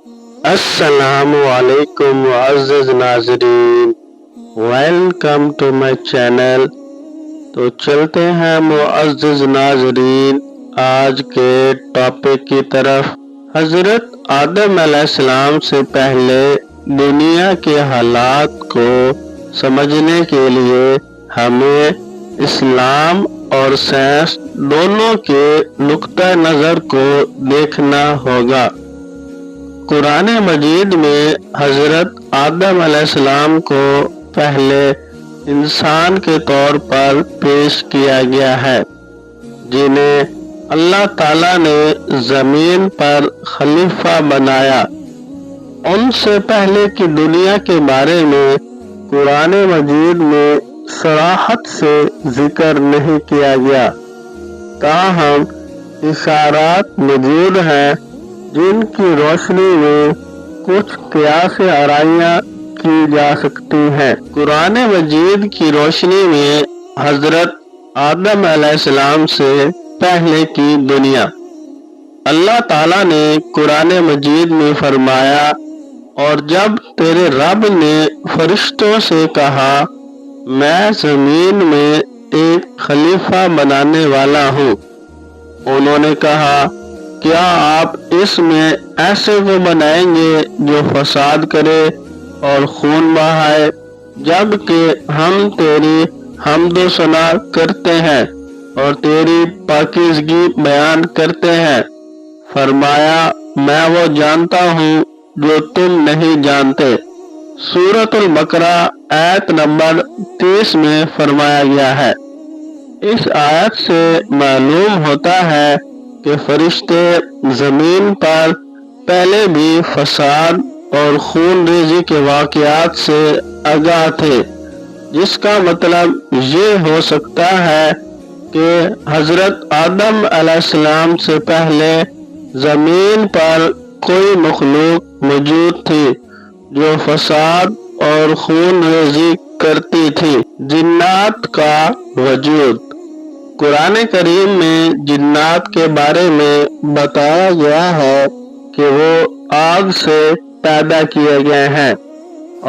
السلام علیکم معزز ناظرین، ویلکم ٹو مائی چینل۔ تو چلتے ہیں معزز ناظرین آج کے ٹاپک کی طرف۔ حضرت آدم علیہ السلام سے پہلے دنیا کے حالات کو سمجھنے کے لیے ہمیں اسلام اور سائنس دونوں کے نقطہ نظر کو دیکھنا ہوگا۔ قرآن مجید میں حضرت آدم علیہ السلام کو پہلے انسان کے طور پر پیش کیا گیا ہے، جنہیں اللہ تعالیٰ نے زمین پر خلیفہ بنایا۔ ان سے پہلے کی دنیا کے بارے میں قرآن مجید میں صراحت سے ذکر نہیں کیا گیا، تاہم اشارات موجود ہیں جن کی روشنی میں کچھ قیاس آرائیاں کی جا سکتی ہیں۔ قرآن مجید کی روشنی میں حضرت آدم علیہ السلام سے پہلے کی دنیا۔ اللہ تعالیٰ نے قرآن مجید میں فرمایا، اور جب تیرے رب نے فرشتوں سے کہا میں زمین میں ایک خلیفہ بنانے والا ہوں، انہوں نے کہا کیا آپ اس میں ایسے کو بنائیں گے جو فساد کرے اور خون بہائے، جبکہ ہم تیری حمد و ثنا کرتے ہیں اور تیری پاکیزگی بیان کرتے ہیں۔ فرمایا میں وہ جانتا ہوں جو تم نہیں جانتے۔ سورۃ البقرہ آیت نمبر 30 میں فرمایا گیا ہے۔ اس آیت سے معلوم ہوتا ہے کہ فرشتے زمین پر پہلے بھی فساد اور خون ریزی کے واقعات سے آگاہ تھے، جس کا مطلب یہ ہو سکتا ہے کہ حضرت آدم علیہ السلام سے پہلے زمین پر کوئی مخلوق موجود تھی جو فساد اور خون ریزی کرتی تھی۔ جنات کا وجود۔ قرآن کریم میں جنات کے بارے میں بتایا گیا ہے کہ وہ آگ سے پیدا کیے گئے ہیں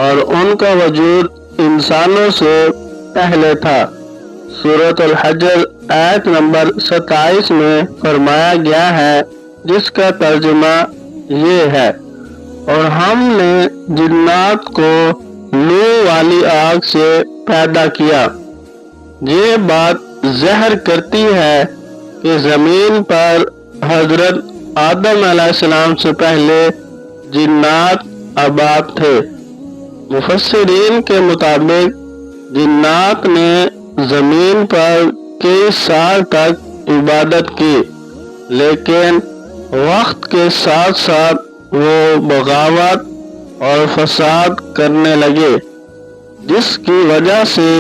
اور ان کا وجود انسانوں سے پہلے تھا۔ سورۃ الحجر آیت نمبر 27 میں فرمایا گیا ہے، جس کا ترجمہ یہ ہے، اور ہم نے جنات کو لو والی آگ سے پیدا کیا۔ یہ بات ظاہر کرتی ہے کہ زمین پر حضرت آدم علیہ السلام سے پہلے جنات آباد تھے۔ مفسرین کے مطابق جنات نے زمین پر کئی سال تک عبادت کی، لیکن وقت کے ساتھ ساتھ وہ بغاوت اور فساد کرنے لگے، جس کی وجہ سے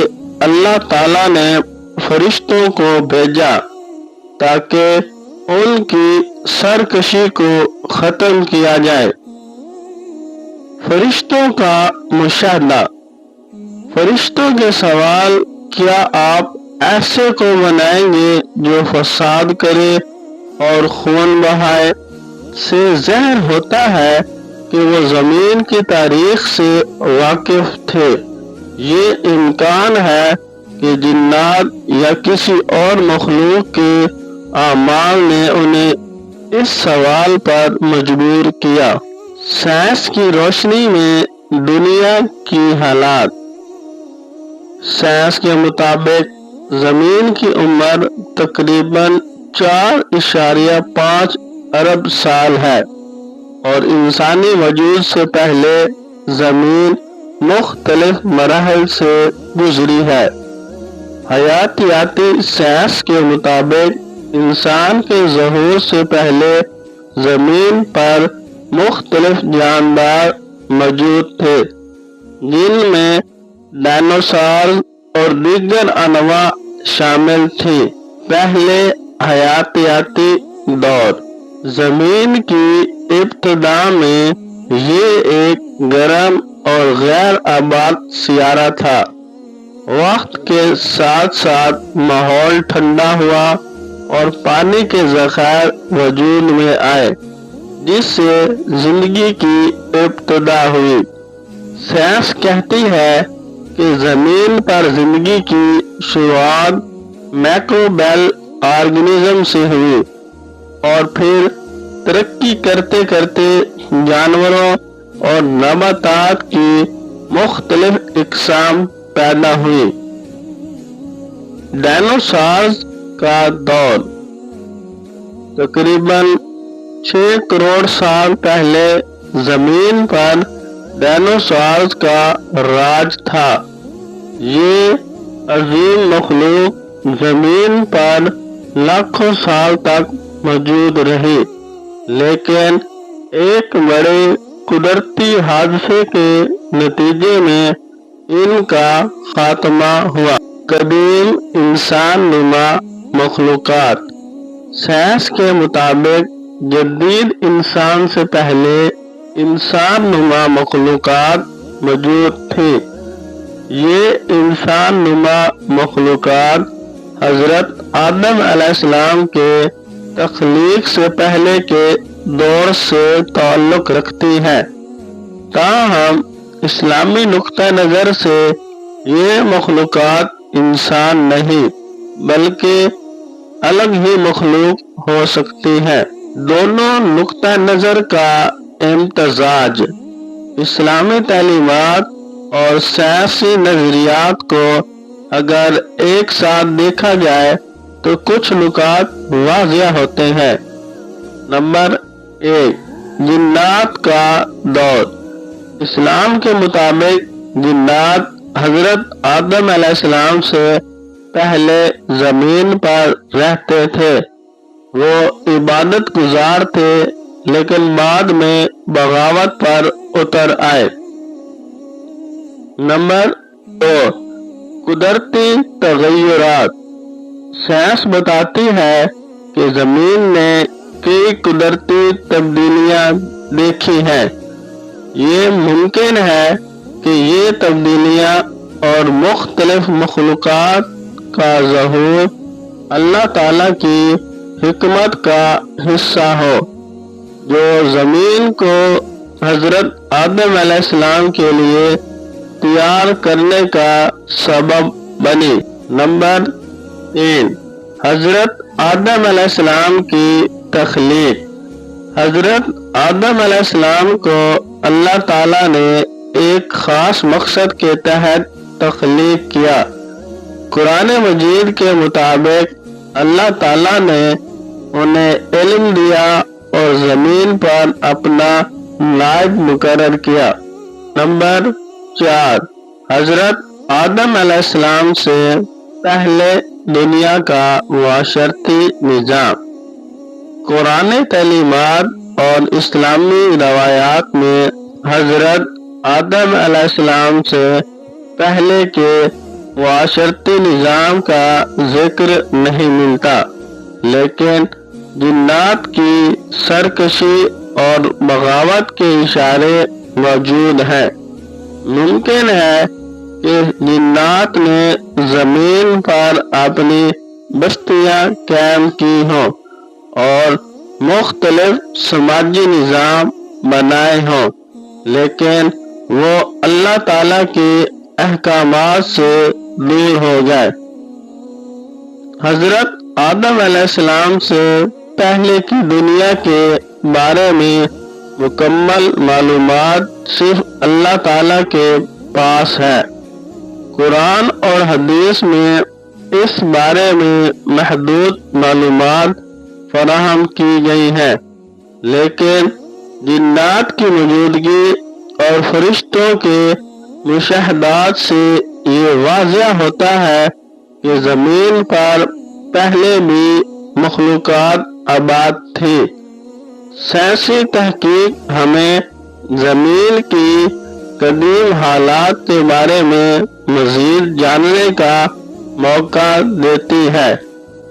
اللہ تعالیٰ نے فرشتوں کو بھیجا تاکہ ان کی سرکشی کو ختم کیا جائے۔ فرشتوں کا مشاہدہ۔ فرشتوں کے سوال، کیا آپ ایسے کو بنائیں گے جو فساد کرے اور خون بہائے، سے ظاہر ہوتا ہے کہ وہ زمین کی تاریخ سے واقف تھے۔ یہ امکان ہے کہ جنات یا کسی اور مخلوق کے اعمال نے انہیں اس سوال پر مجبور کیا۔ سائنس کی روشنی میں دنیا کی حالات۔ سائنس کے مطابق زمین کی عمر تقریباً 4.5 ارب سال ہے، اور انسانی وجود سے پہلے زمین مختلف مراحل سے گزری ہے۔ حیاتیاتی سائنس کے مطابق انسان کے ظہور سے پہلے زمین پر مختلف جاندار موجود تھے، جن میں ڈائنوسار اور دیگر انواع شامل تھی۔ پہلے حیاتیاتی دور۔ زمین کی ابتدا میں یہ ایک گرم اور غیر آباد سیارہ تھا۔ وقت کے ساتھ ساتھ ماحول ٹھنڈا ہوا اور پانی کے ذخائر وجود میں آئے، جس سے زندگی کی ابتدا ہوئی۔ سائنس کہتی ہے کہ زمین پر زندگی کی شروعات مائکروبیل آرگنزم سے ہوئی اور پھر ترقی کرتے کرتے جانوروں اور نباتات کی مختلف اقسام پیدا ہوئی۔ ڈائنوسارز کا دور تقریباً 6 کروڑ سال پہلے زمین پر ڈائنوسارز کا راج تھا۔ یہ عظیم مخلوق زمین پر لاکھوں سال تک موجود رہی، لیکن ایک بڑے قدرتی حادثے کے نتیجے میں ان کا خاتمہ ہوا۔ قدیم انسان نما مخلوقات۔ سائنس کے مطابق جدید انسان سے پہلے انسان نما مخلوقات موجود تھی۔ یہ انسان نما مخلوقات حضرت آدم علیہ السلام کے تخلیق سے پہلے کے دور سے تعلق رکھتی ہے۔ تاہم اسلامی نقطہ نظر سے یہ مخلوقات انسان نہیں بلکہ الگ ہی مخلوق ہو سکتی ہے۔ دونوں نقطہ نظر کا امتزاج اسلامی تعلیمات اور سیاسی نظریات کو اگر ایک ساتھ دیکھا جائے تو کچھ نکات واضح ہوتے ہیں۔ نمبر 1، جنات کا دور۔ اسلام کے مطابق جنات حضرت آدم علیہ السلام سے پہلے زمین پر رہتے تھے۔ وہ عبادت گزار تھے لیکن بعد میں بغاوت پر اتر آئے۔ نمبر 2، قدرتی تغیرات۔ سائنس بتاتی ہے کہ زمین نے کئی قدرتی تبدیلیاں دیکھی ہیں۔ یہ ممکن ہے کہ یہ تبدیلیاں اور مختلف مخلوقات کا ظہور اللہ تعالیٰ کی حکمت کا حصہ ہو، جو زمین کو حضرت آدم علیہ السلام کے لیے تیار کرنے کا سبب بنی۔ نمبر 3، حضرت آدم علیہ السلام کی تخلیق۔ حضرت آدم علیہ السلام کو اللہ تعالیٰ نے ایک خاص مقصد کے تحت تخلیق کیا۔ قرآن مجید کے مطابق اللہ تعالیٰ نے انہیں علم دیا اور زمین پر اپنا نائب مقرر کیا۔ نمبر 4، حضرت آدم علیہ السلام سے پہلے دنیا کا معاشرتی نظام۔ قرآن تعلیمات اور اسلامی روایات میں حضرت آدم علیہ السلام سے پہلے کے معاشرتی نظام کا ذکر نہیں ملتا، لیکن جنات کی سرکشی اور بغاوت کے اشارے موجود ہیں۔ ممکن ہے کہ جنات نے زمین پر اپنی بستیاں قائم کی ہوں اور مختلف سماجی نظام بنائے ہوں، لیکن وہ اللہ تعالیٰ کے احکامات سے دور ہو گئے۔ حضرت آدم علیہ السلام سے پہلے کی دنیا کے بارے میں مکمل معلومات صرف اللہ تعالیٰ کے پاس ہے۔ قرآن اور حدیث میں اس بارے میں محدود معلومات فراہم کی گئی ہیں، لیکن جنات کی موجودگی اور فرشتوں کے مشاہدات سے یہ واضح ہوتا ہے کہ زمین پر پہلے بھی مخلوقات آباد تھی۔ سائنسی تحقیق ہمیں زمین کی قدیم حالات کے بارے میں مزید جاننے کا موقع دیتی ہے،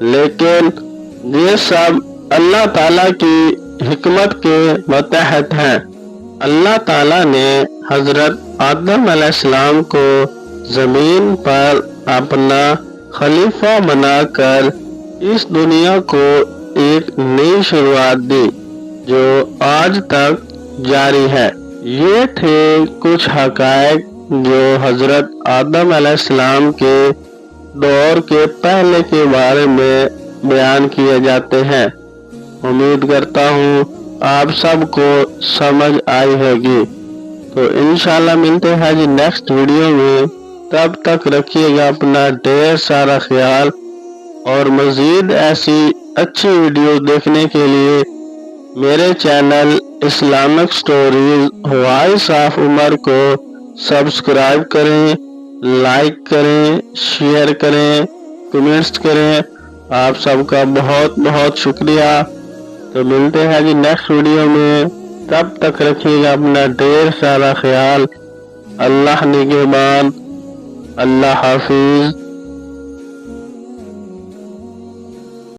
لیکن یہ سب اللہ تعالیٰ کی حکمت کے متحد ہیں۔ اللہ تعالیٰ نے حضرت آدم علیہ السلام کو زمین پر اپنا خلیفہ بنا کر اس دنیا کو ایک نئی شروعات دی۔ جو آج تک جاری ہے۔ یہ تھے کچھ حقائق جو حضرت آدم علیہ السلام کے دور کے پہلے کے بارے میں بیان کیے جاتے ہیں۔ امید کرتا ہوں آپ سب کو سمجھ آئی ہوگی۔ تو انشاءاللہ ملتے ہیں جی نیکسٹ ویڈیو میں۔ تب تک رکھیے گا اپنا ڈھیر سارا خیال، اور مزید ایسی اچھی ویڈیو دیکھنے کے لیے میرے channel Islamic stories voice of Umar کو سبسکرائب کریں، لائک کریں، شیئر کریں، کمنٹس کریں۔ آپ سب کا بہت بہت شکریہ۔ تو ملتے ہیں جی نیکسٹ ویڈیو میں۔ تب تک رکھیے گا اپنا ڈھیر سارا خیال۔ اللہ نگہبان۔ اللہ حافظ۔